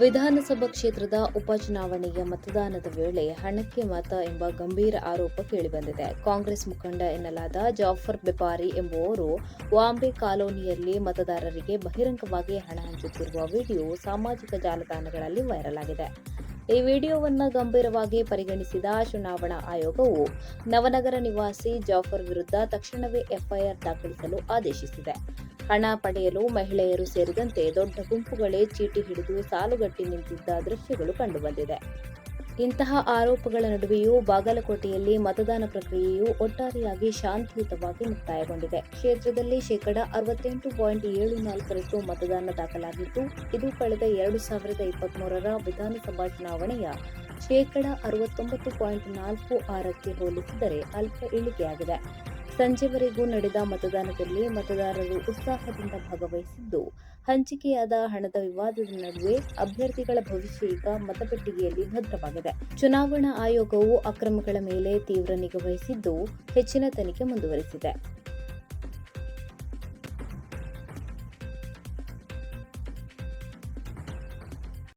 ವಿಧಾನಸಭಾ ಕ್ಷೇತ್ರದ ಉಪಚುನಾವಣೆಯ ಮತದಾನದ ವೇಳೆ ಹಣಕ್ಕೆ ಮತ ಎಂಬ ಗಂಭೀರ ಆರೋಪ ಕೇಳಿಬಂದಿದೆ. ಕಾಂಗ್ರೆಸ್ ಮುಖಂಡ ಎನ್ನಲಾದ ಜಾಫರ್ ಬೆಪಾರಿ ಎಂಬುವವರು ವಾಂಬೆ ಕಾಲೋನಿಯಲ್ಲಿ ಮತದಾರರಿಗೆ ಬಹಿರಂಗವಾಗಿ ಹಣ ಹಂಚುತ್ತಿರುವ ವಿಡಿಯೋ ಸಾಮಾಜಿಕ ಜಾಲತಾಣಗಳಲ್ಲಿ ವೈರಲ್ ಆಗಿದೆ. ಈ ವಿಡಿಯೋವನ್ನು ಗಂಭೀರವಾಗಿ ಪರಿಗಣಿಸಿದ ಚುನಾವಣಾ ಆಯೋಗವು ನವನಗರ ನಿವಾಸಿ ಜಾಫರ್ ವಿರುದ್ಧ ತಕ್ಷಣವೇ ಎಫ್ಐಆರ್ ದಾಖಲಿಸಲು ಆದೇಶಿಸಿದೆ. ಹಣ ಪಡೆಯಲು ಮಹಿಳೆಯರು ಸೇರಿದಂತೆ ದೊಡ್ಡ ಗುಂಪುಗಳೇ ಚೀಟಿ ಹಿಡಿದು ಸಾಲುಗಟ್ಟಿ ನಿಂತಿದ್ದ ದೃಶ್ಯಗಳು ಕಂಡುಬಂದಿದೆ. ಇಂತಹ ಆರೋಪಗಳ ನಡುವೆಯೂ ಬಾಗಲಕೋಟೆಯಲ್ಲಿ ಮತದಾನ ಪ್ರಕ್ರಿಯೆಯು ಒಟ್ಟಾರೆಯಾಗಿ ಶಾಂತಿಯುತವಾಗಿ ಮುಕ್ತಾಯಗೊಂಡಿದೆ. ಕ್ಷೇತ್ರದಲ್ಲಿ 68.74% ಮತದಾನ ದಾಖಲಾಗಿದ್ದು, ಇದು ಕಳೆದ 2023ರ ವಿಧಾನಸಭಾ ಚುನಾವಣೆಯ 69.46ಕ್ಕೆ ಹೋಲಿಸಿದರೆ ಅಲ್ಪ ಇಳಿಕೆಯಾಗಿದೆ. ಸಂಜೆವರೆಗೂ ನಡೆದ ಮತದಾನದಲ್ಲಿ ಮತದಾರರು ಉತ್ಸಾಹದಿಂದ ಭಾಗವಹಿಸಿದ್ದು, ಹಂಚಿಕೆಯಾದ ಹಣದ ವಿವಾದದ ನಡುವೆ ಅಭ್ಯರ್ಥಿಗಳ ಭವಿಷ್ಯ ಈಗ ಮತಪೆಟ್ಟಿಗೆಯಲ್ಲಿ ಭದ್ರವಾಗಿದೆ. ಚುನಾವಣಾ ಆಯೋಗವು ಅಕ್ರಮಗಳ ಮೇಲೆ ತೀವ್ರ ನಿಗಾ ವಹಿಸಿದ್ದು, ಹೆಚ್ಚಿನ ತನಿಖೆ ಮುಂದುವರೆಸಿದೆ.